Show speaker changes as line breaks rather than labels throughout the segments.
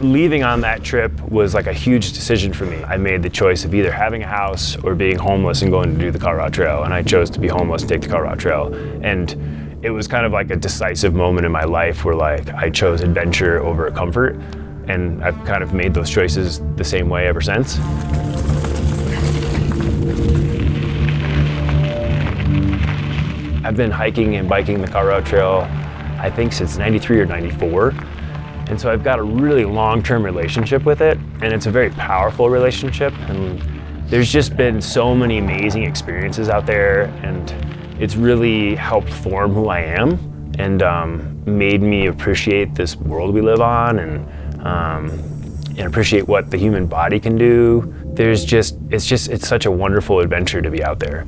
Leaving on that trip was like a huge decision for me. I made the choice of either having a house or being homeless and going to do the Colorado Trail, and I chose to be homeless and take the Colorado Trail. And it was kind of like a decisive moment in my life where like I chose adventure over comfort, and I've kind of made those choices the same way ever since. I've been hiking and biking the Colorado Trail, I think since 93 or 94. And so I've got a really long-term relationship with it, and it's a very powerful relationship. And there's just been so many amazing experiences out there, and it's really helped form who I am and made me appreciate this world we live on and appreciate what the human body can do. It's such a wonderful adventure to be out there.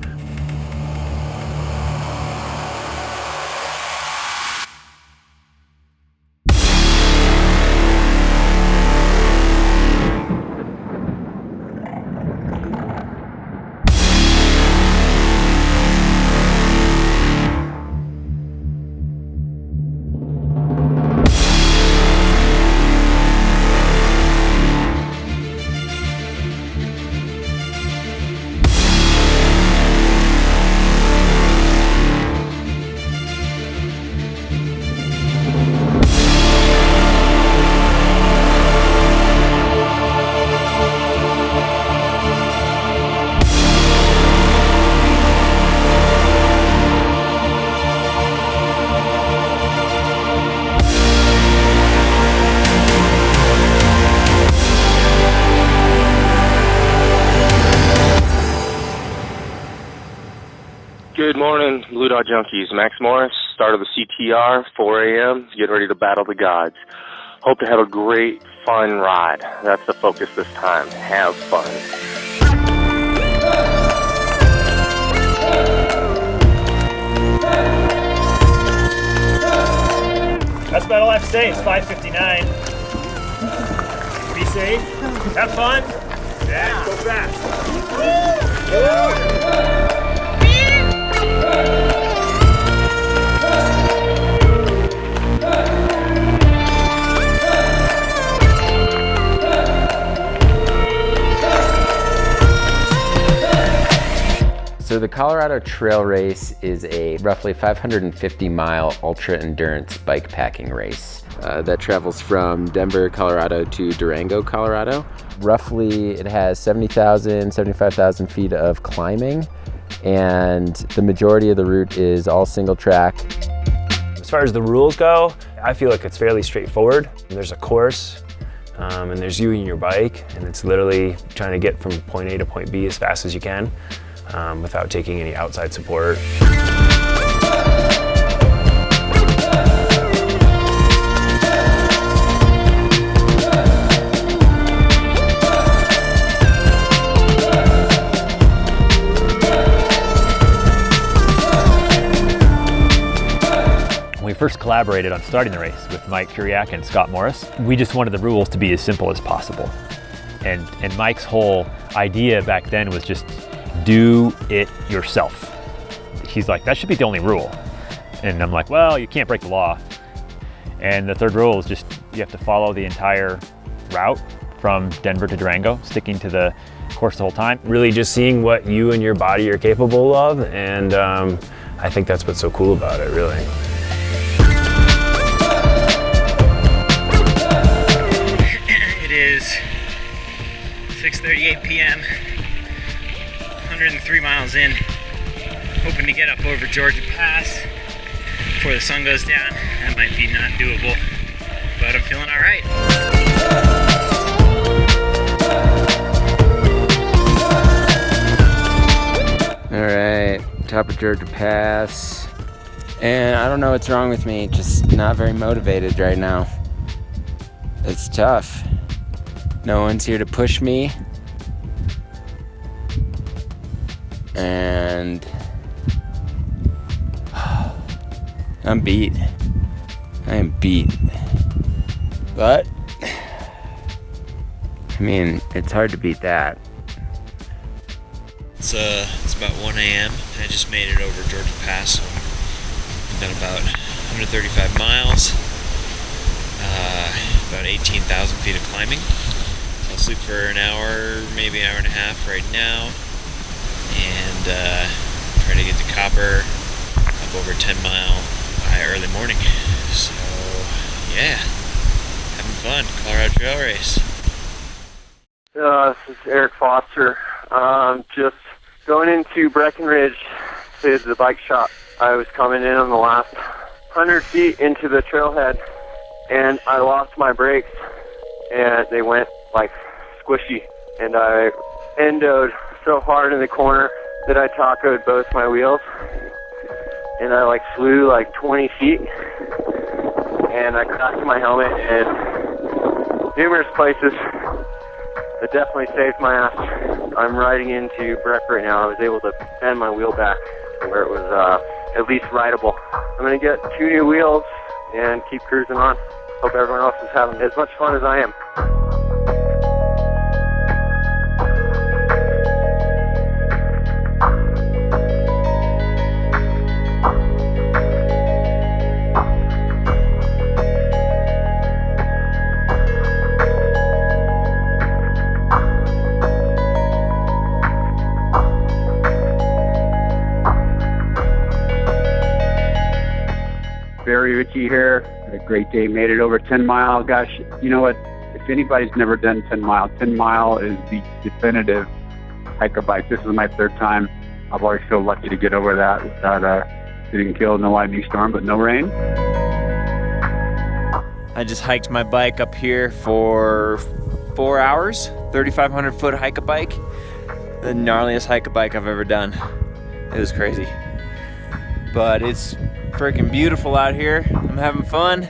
Good morning, Blue Dot Junkies. Max Morris, start of the CTR, 4 a.m., getting ready to battle the gods. Hope to have a great, fun ride. That's the focus this time. Have fun.
That's about all I have to say. It's 5:59. Be safe. Have fun. Yeah, go fast.
So the Colorado Trail Race is a roughly 550-mile ultra-endurance bikepacking race that travels from Denver, Colorado to Durango, Colorado. Roughly, it has 70,000, 75,000 feet of climbing, and the majority of the route is all single track.
As far as the rules go, I feel like it's fairly straightforward. There's a course, and there's you and your bike, and it's literally trying to get from point A to point B as fast as you can without taking any outside support.
When we first collaborated on starting the race with Mike Kuriak and Scott Morris, we just wanted the rules to be as simple as possible. And Mike's whole idea back then was just do it yourself. He's like, that should be the only rule. And I'm like, well, you can't break the law. And the third rule is just you have to follow the entire route from Denver to Durango, sticking to the course the whole time.
Really just seeing what you and your body are capable of, and I think that's what's so cool about it, really.
It is 6:38 p.m. 103 miles in, hoping to get up over Georgia Pass before the sun goes down. That might be not doable, but I'm feeling all right.
All right, top of Georgia Pass. And I don't know what's wrong with me, just not very motivated right now. It's tough. No one's here to push me. And I'm beat. I am beat. But, I mean, it's hard to beat that.
It's about 1 a.m. and I just made it over Georgia Pass. I've done about 135 miles. about 18,000 feet of climbing. I'll sleep for an hour, maybe an hour and a half right now, and try to get to Copper up over 10 Mile by early morning. So yeah, having fun. Colorado Trail Race.
This is Eric Foster. Just going into Breckenridge to the bike shop. I was coming in on the last 100 feet into the trailhead, and I lost my brakes, and they went like squishy, and I endoed so hard in the corner that I tacoed both my wheels, and I like flew like 20 feet, and I cracked my helmet in numerous places. It definitely saved my ass. I'm riding into Breck right now. I was able to bend my wheel back to where it was at least rideable. I'm going to get 2 new wheels and keep cruising on. Hope everyone else is having as much fun as I am.
Barry Ritchie here. Had a great day. Made it over 10 Mile. Gosh, you know what? If anybody's never done 10 Mile, 10 Mile is the definitive hiker bike. This is my 3rd time. I've always feel lucky to get over that without getting killed. No lightning storm, but no rain.
I just hiked my bike up here for 4 hours, 3,500 foot hike-a-bike. The gnarliest hike-a-bike I've ever done. It was crazy. But it's freaking beautiful out here. I'm having fun.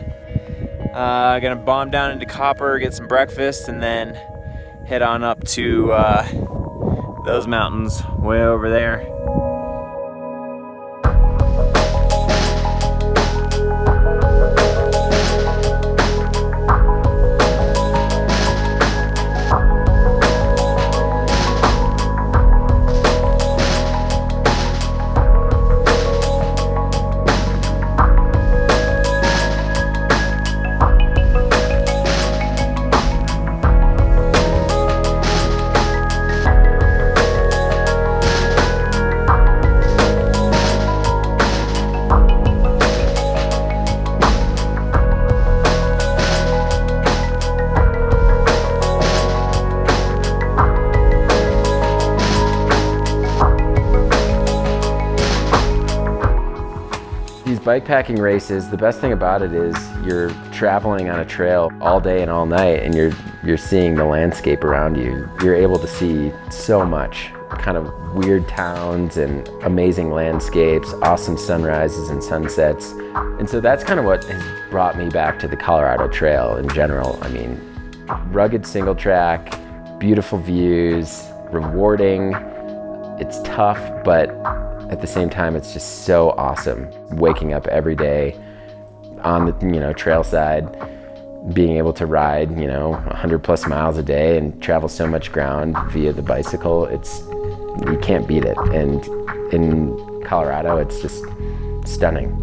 Gonna bomb down into Copper, get some breakfast, and then head on up to those mountains way over there.
These bikepacking races, the best thing about it is you're traveling on a trail all day and all night, and you're seeing the landscape around you. You're able to see so much, kind of weird towns and amazing landscapes, awesome sunrises and sunsets. And so that's kind of what has brought me back to the Colorado Trail in general. I mean, rugged single track, beautiful views, rewarding. It's tough, but at the same time, it's just so awesome. Waking up every day on the trail side, being able to ride 100+ miles a day and travel so much ground via the bicycle, you can't beat it. And in Colorado, it's just stunning.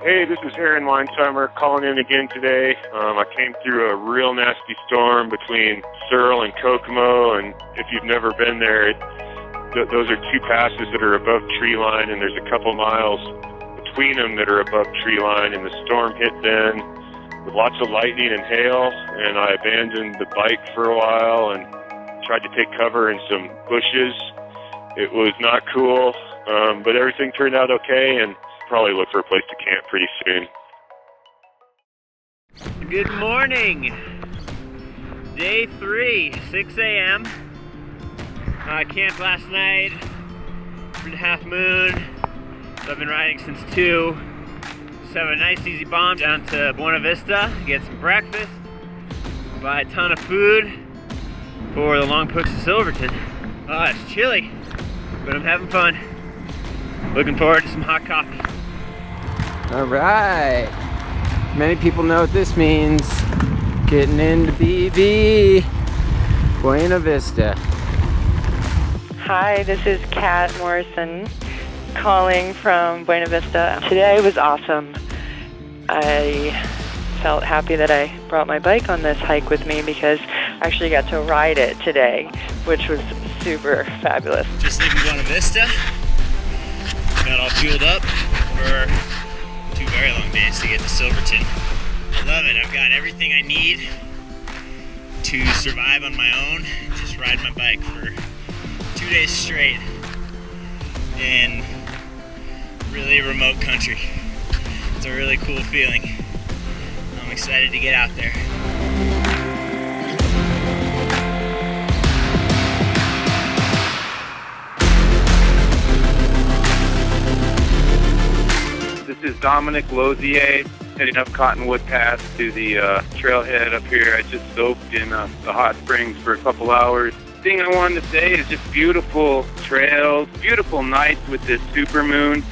Hey, this is Aaron Weinsheimer calling in again today. I came through a real nasty storm between Searle and Kokomo, and if you've never been there, those are 2 passes that are above tree line, and there's a couple miles between them that are above tree line, and the storm hit then with lots of lightning and hail, and I abandoned the bike for a while and tried to take cover in some bushes. It was not cool, but everything turned out okay, and probably look for a place to camp pretty soon.
Good morning. Day 3, 6 a.m. Camped last night, for the half moon. So I've been riding since 2. Just have a nice easy bomb down to Buena Vista, get some breakfast, buy a ton of food for the long push to Silverton. It's chilly, but I'm having fun. Looking forward to some hot coffee.
All right. Many people know what this means. Getting into BV. Buena Vista.
Hi, this is Kat Morrison calling from Buena Vista. Today was awesome. I felt happy that I brought my bike on this hike with me because I actually got to ride it today, which was super fabulous.
Just leaving Buena Vista. Got all fueled up for 2 very long days to get to Silverton. I love it. I've got everything I need to survive on my own. Just ride my bike for 2 days straight in really remote country. It's a really cool feeling. I'm excited to get out there.
This is Dominic Lozier heading up Cottonwood Pass to the trailhead up here. I just soaked in the hot springs for a couple hours. The thing I wanted to say is just beautiful trails, beautiful nights with this supermoon.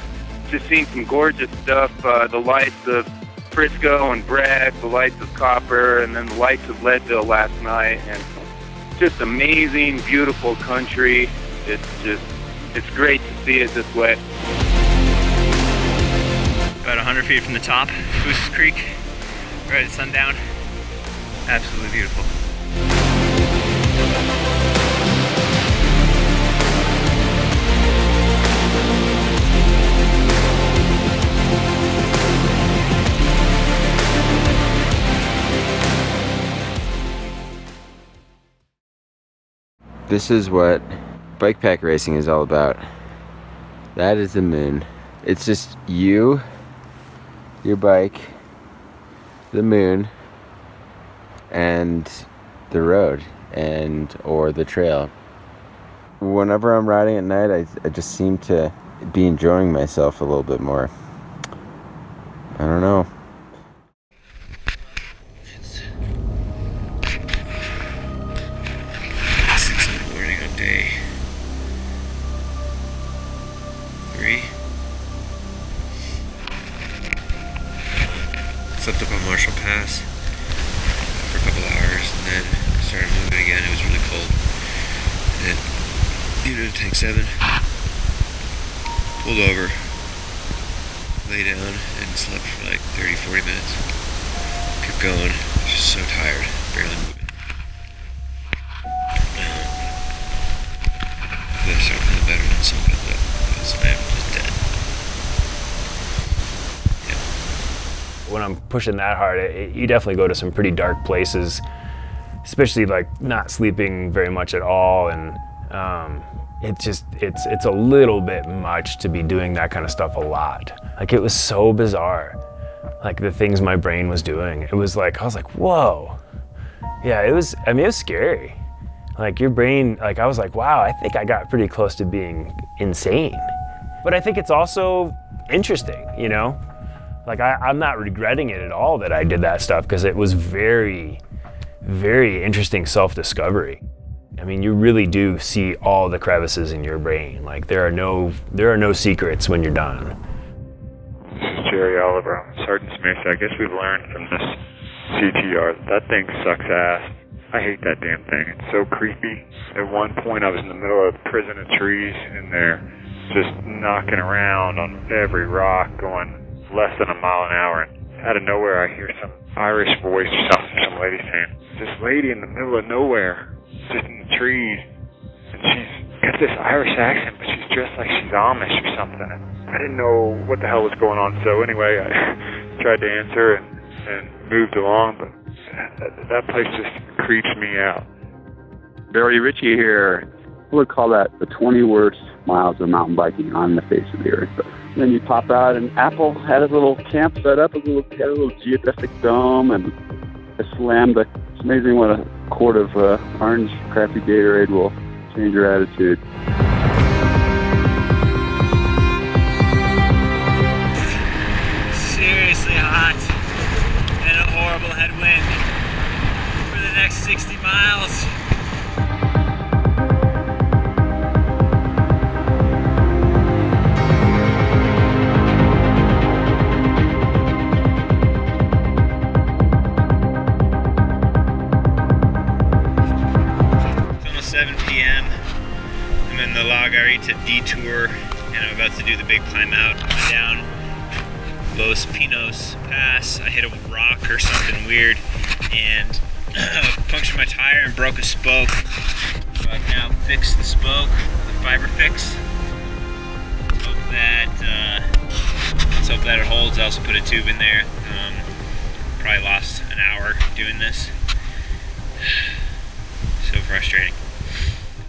Just seeing some gorgeous stuff. The lights of Frisco and Breck, the lights of Copper, and then the lights of Leadville last night. And just amazing, beautiful country. It's great to see it this way.
About 100 feet from the top, Booses Creek, right at sundown. Absolutely beautiful.
This is what bike pack racing is all about. That is the moon. It's just you, your bike, the moon, and the road, or the trail. Whenever I'm riding at night, I just seem to be enjoying myself a little bit more. I don't know.
Slept up on Marshall Pass for a couple hours and then started moving again. It was really cold. And then tank 7, pulled over, lay down and slept for like 30-40 minutes. Kept going, just so tired, barely moving. I started feeling better than something up because I'm just dead.
When I'm pushing that hard, you definitely go to some pretty dark places, especially like not sleeping very much at all, and it's a little bit much to be doing that kind of stuff a lot. Like, it was so bizarre, like the things my brain was doing. It was like, I was like, whoa. Yeah, it was scary. Like, your brain, like, I was like, wow, I think I got pretty close to being insane. But I think it's also interesting, you know? Like, I'm not regretting it at all that I did that stuff, because it was very, very interesting self-discovery. I mean, you really do see all the crevices in your brain. Like, there are no secrets when you're done.
This is Jerry Oliver. I'm Sergeant Smith. I guess we've learned from this CTR that thing sucks ass. I hate that damn thing. It's so creepy. At one point, I was in the middle of a prison of trees in there, just knocking around on every rock, going less than a mile an hour, and out of nowhere I hear some Irish voice or something, some lady saying, this lady in the middle of nowhere, just in the trees, and she's got this Irish accent, but she's dressed like she's Amish or something. I didn't know what the hell was going on, so anyway, I tried to answer and moved along, but that place just creeps me out.
Barry Ritchie here. I would call that the 20 worst miles of mountain biking on the face of the earth. Then you pop out, and Apple had a little camp set up, had a little geodesic dome, and a slam, but it's amazing what a quart of orange crappy Gatorade will change your attitude.
Seriously hot and a horrible headwind for the next 60 miles. It's almost 7 p.m. I'm in the La Garita detour and I'm about to do the big climb out and down Los Pinos Pass. I hit a rock or something weird and punctured my tire and broke a spoke. So I've now fixed the spoke with a fiber fix. Let's hope that it holds. I also put a tube in there. Probably lost an hour doing this. So frustrating.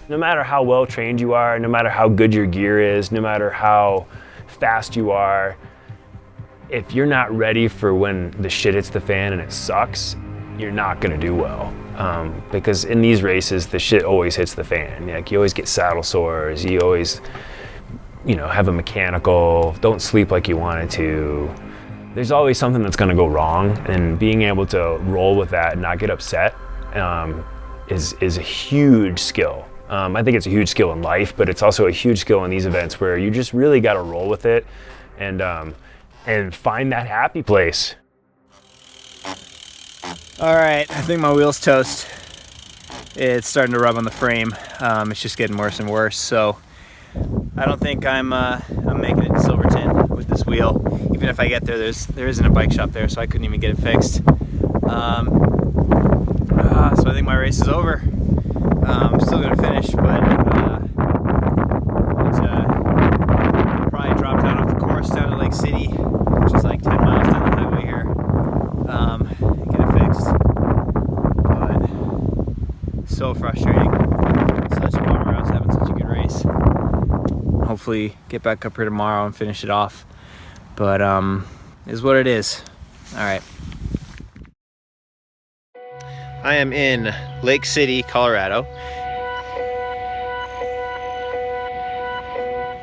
No matter how well trained you are, no matter how good your gear is, no matter how fast you are, if you're not ready for when the shit hits the fan and it sucks, you're not gonna do well. Because in these races, the shit always hits the fan. Like you always get saddle sores, you always, have a mechanical, don't sleep like you wanted to. There's always something that's gonna go wrong, and being able to roll with that and not get upset is a huge skill. I think it's a huge skill in life, but it's also a huge skill in these events where you just really gotta roll with it and find that happy place.
All right, I think my wheel's toast. It's starting to rub on the frame. It's just getting worse and worse. So I don't think I'm making it to Silverton with this wheel. Even if I get there, there isn't a bike shop there, so I couldn't even get it fixed. So I think my race is over. I'm still gonna finish, but probably dropped out off the course down to Lake City, which is like 10 miles down the highway here. Get it fixed. But so frustrating. Such a bummer. I was having such a good race. Hopefully get back up here tomorrow and finish it off. But is what it is. All right. I am in Lake City, Colorado.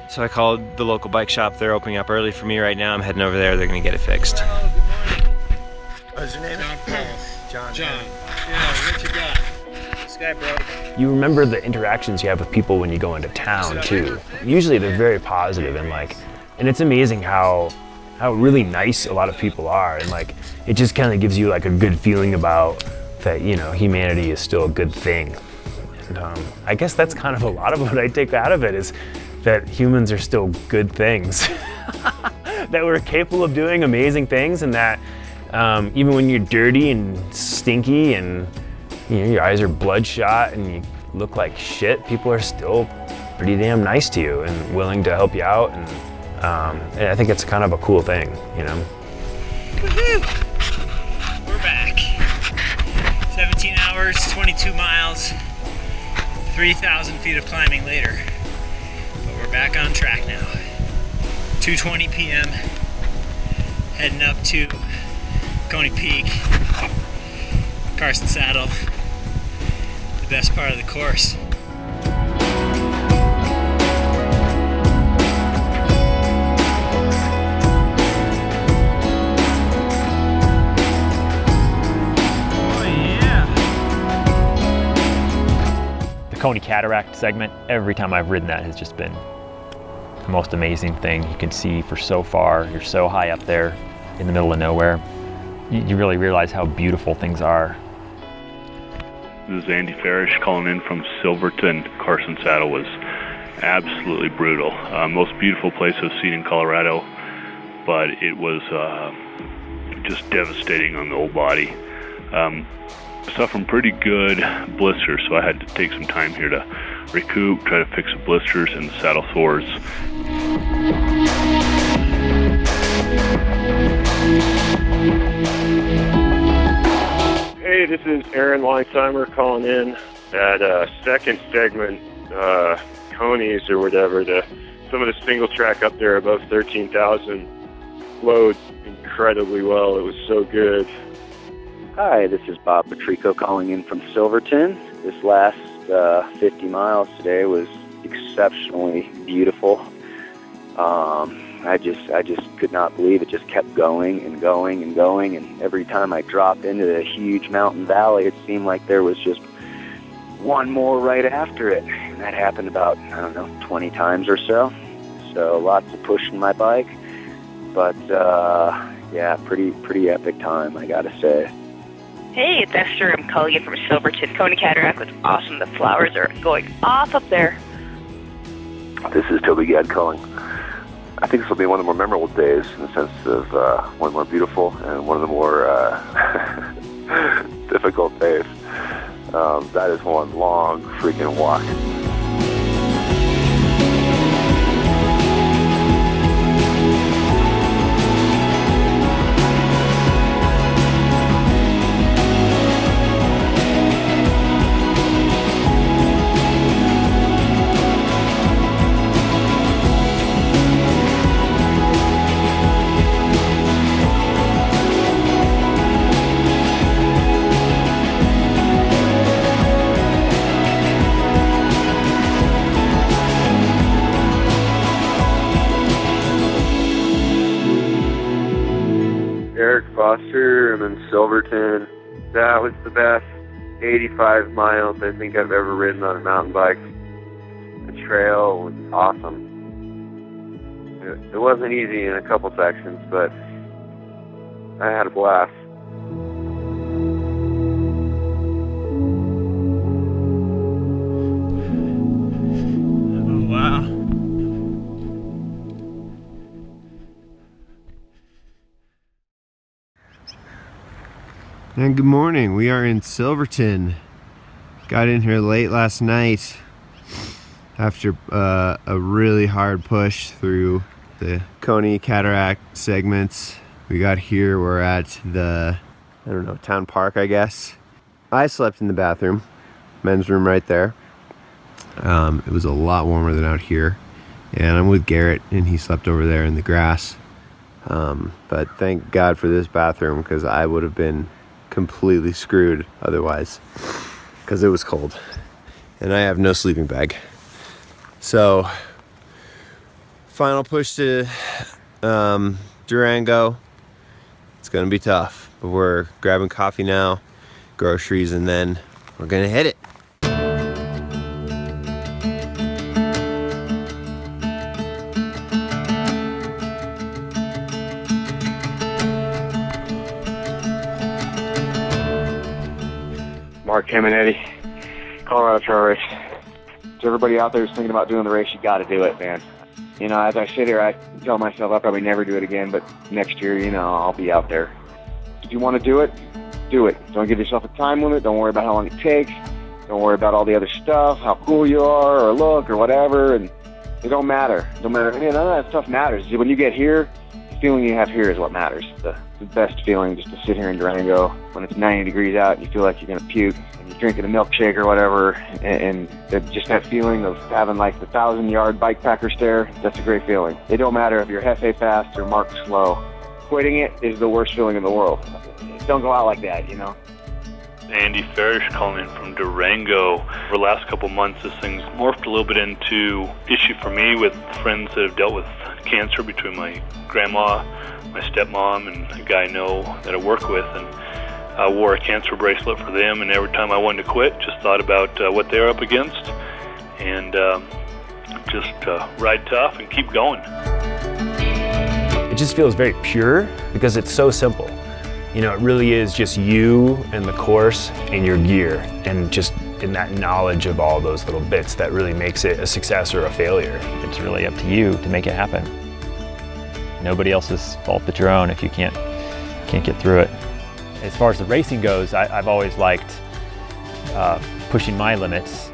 So I called the local bike shop. They're opening up early for me right now. I'm heading over there. They're gonna get it fixed.
Hello, good morning.
What's your name?
John.
John.
Yeah, what you got?
This guy broke.
You remember the interactions you have with people when you go into town too. Usually they're very positive and it's amazing how really nice a lot of people are, and it just kind of gives you a good feeling about that, humanity is still a good thing. And I guess that's kind of a lot of what I take out of it, is that humans are still good things. That we're capable of doing amazing things, and that even when you're dirty and stinky and your eyes are bloodshot and you look like shit, people are still pretty damn nice to you and willing to help you out, and I think it's kind of a cool thing,
Woohoo! We're back. 17 hours, 22 miles, 3,000 feet of climbing later. But we're back on track now. 2:20 p.m. Heading up to Coney Peak, Carson Saddle, the best part of the course.
Coney Cataract segment, every time I've ridden that has just been the most amazing thing. You can see for so far, you're so high up there in the middle of nowhere. You really realize how beautiful things are.
This is Andy Farish calling in from Silverton. Carson Saddle was absolutely brutal. Most beautiful place I've seen in Colorado, but it was just devastating on the whole body. Suffering pretty good blisters, so I had to take some time here to recoup, try to fix the blisters and the saddle sores.
Hey, this is Aaron Weinsheimer calling in at second segment, Conies or whatever. Some of the single track up there above 13,000 flowed incredibly well. It was so good.
Hi, this is Bob Patrico calling in from Silverton. This last 50 miles today was exceptionally beautiful. I just could not believe it. Just kept going and going and going, and every time I dropped into the huge mountain valley, it seemed like there was just one more right after it. And that happened about, 20 times or so. So lots of pushing my bike, but yeah, pretty epic time, I gotta say.
Hey, it's Esther. I'm calling in from Silverton. Coney Cataract was awesome. The flowers are going off up there.
This is Toby Gadd calling. I think this will be one of the more memorable days in the sense of one of the more beautiful and one of the more difficult days. That is one long freaking walk.
Eric Foster. I'm in Silverton. That was the best 85 miles I think I've ever ridden on a mountain bike. The trail was awesome. It wasn't easy in a couple sections, but I had a blast.
Oh, wow.
And good morning. We are in Silverton. Got in here late last night after a really hard push through the Coney Cataract segments. We got here, we're at the, town park, I guess. I slept in the bathroom, men's room right there. It was a lot warmer than out here. And I'm with Garrett, and he slept over there in the grass. But thank God for this bathroom, because I would have been completely screwed otherwise, because it was cold and I have no sleeping bag. So final push to Durango. It's gonna be tough, but we're grabbing coffee now, groceries, and then we're gonna hit it.
Mark Caminetti, Colorado Trail Race. To everybody out there who's thinking about doing the race, you got to do it, man. As I sit here, I tell myself I'll probably never do it again, but next year, I'll be out there. If you want to do it, do it. Don't give yourself a time limit. Don't worry about how long it takes. Don't worry about all the other stuff, how cool you are or look or whatever, and it don't matter. None of that stuff matters. When you get here, the feeling you have here is what matters. The best feeling just to sit here in Durango when it's 90 degrees out and you feel like you're going to puke and you're drinking a milkshake or whatever, and just that feeling of having like the 1,000-yard bike packer stare, that's a great feeling. It don't matter if you're Hefe fast or Mark slow. Quitting it is the worst feeling in the world. Don't go out like that,
Andy Farish calling in from Durango. Over the last couple months, this thing's morphed a little bit into issue for me with friends that have dealt with cancer, between my grandma, my stepmom, and a guy I know that I work with, and I wore a cancer bracelet for them, and every time I wanted to quit, just thought about what they're up against, and just ride tough and keep going.
It just feels very pure because it's so simple. It really is just you and the course and your gear, and just in that knowledge of all those little bits that really makes it a success or a failure.
It's really up to you to make it happen. Nobody else's fault but your own if you can't get through it. As far as the racing goes, I've always liked pushing my limits,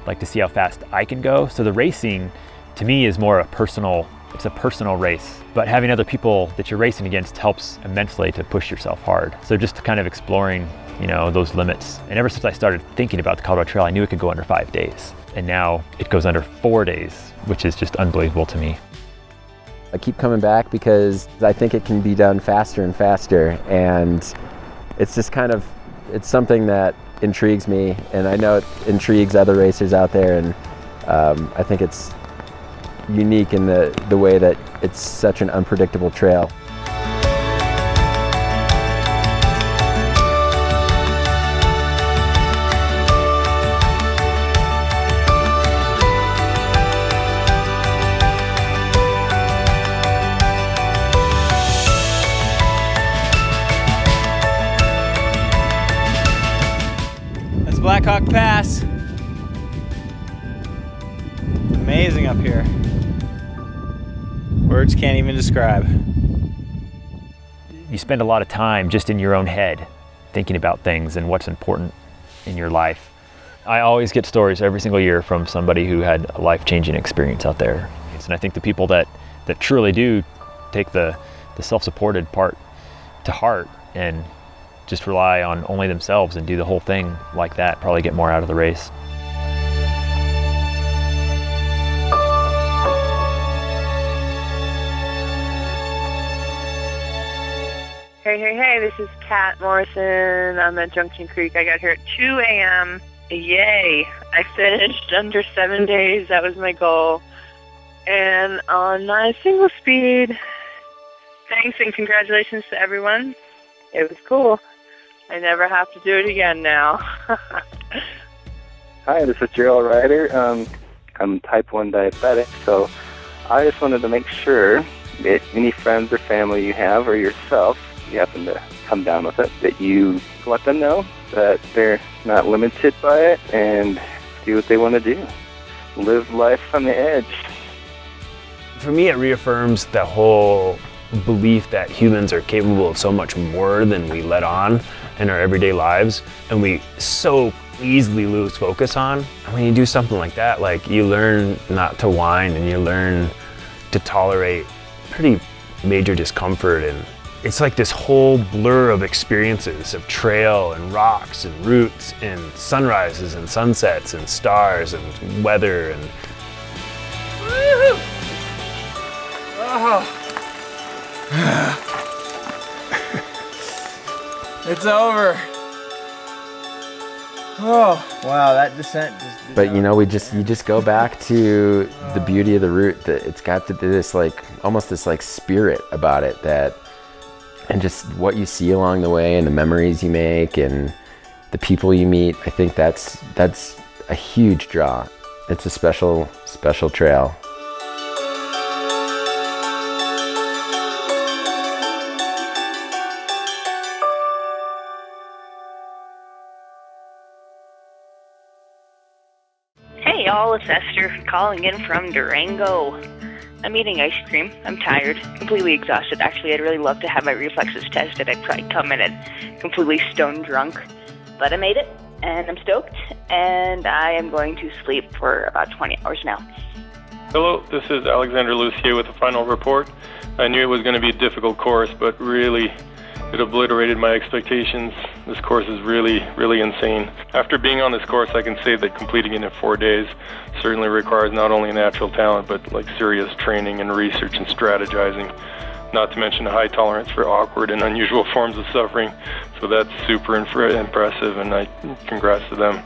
like to see how fast I can go. So the racing, to me, is more it's a personal race. But having other people that you're racing against helps immensely to push yourself hard. So just kind of exploring, those limits. And ever since I started thinking about the Colorado Trail, I knew it could go under 5 days. And now it goes under 4 days, which is just unbelievable to me.
I keep coming back because I think it can be done faster and faster, and it's just kind of, it's something that intrigues me, and I know it intrigues other racers out there, and I think it's unique in the way that it's such an unpredictable trail.
Blackhawk Pass. Amazing up here. Words can't even describe.
You spend a lot of time just in your own head thinking about things and what's important in your life. I always get stories every single year from somebody who had a life-changing experience out there. And I think the people that truly do take the self-supported part to heart and just rely on only themselves and do the whole thing like that probably get more out of the race.
Hey, this is Kat Morrison. I'm at Junction Creek. I got here at 2 a.m. Yay! I finished under 7 days. That was my goal. And on my single speed. Thanks and congratulations to everyone. It was cool. I never have to do it again now.
Hi, this is Gerald Ryder. I'm type 1 diabetic, so I just wanted to make sure that any friends or family you have or yourself, you happen to come down with it, that you let them know that they're not limited by it and do what they want to do. Live life on the edge.
For me, it reaffirms the whole belief that humans are capable of so much more than we let on in our everyday lives, and we so easily lose focus on. And when you do something like that, like, you learn not to whine and you learn to tolerate pretty major discomfort, and it's like this whole blur of experiences of trail and rocks and roots and sunrises and sunsets and stars and weather and
Woo-hoo! Oh. It's over. Oh, wow, that descent just...
But you know, you just go back to the beauty of the route, that it's got this like, almost this like spirit about it, that, and just what you see along the way and the memories you make and the people you meet. I think that's a huge draw. It's a special trail.
Hey y'all, it's Esther calling in from Durango. I'm eating ice cream. I'm tired, completely exhausted. Actually, I'd really love to have my reflexes tested. I'd probably come in it completely stone drunk. But I made it, and I'm stoked, and I am going to sleep for about 20 hours now.
Hello, this is Alexander Lucier with the final report. I knew it was going to be a difficult course, but really, it obliterated my expectations. This course is really, really insane. After being on this course, I can say that completing it in 4 days certainly requires not only natural talent, but like serious training and research and strategizing, not to mention a high tolerance for awkward and unusual forms of suffering. So that's super impressive, and congrats to them.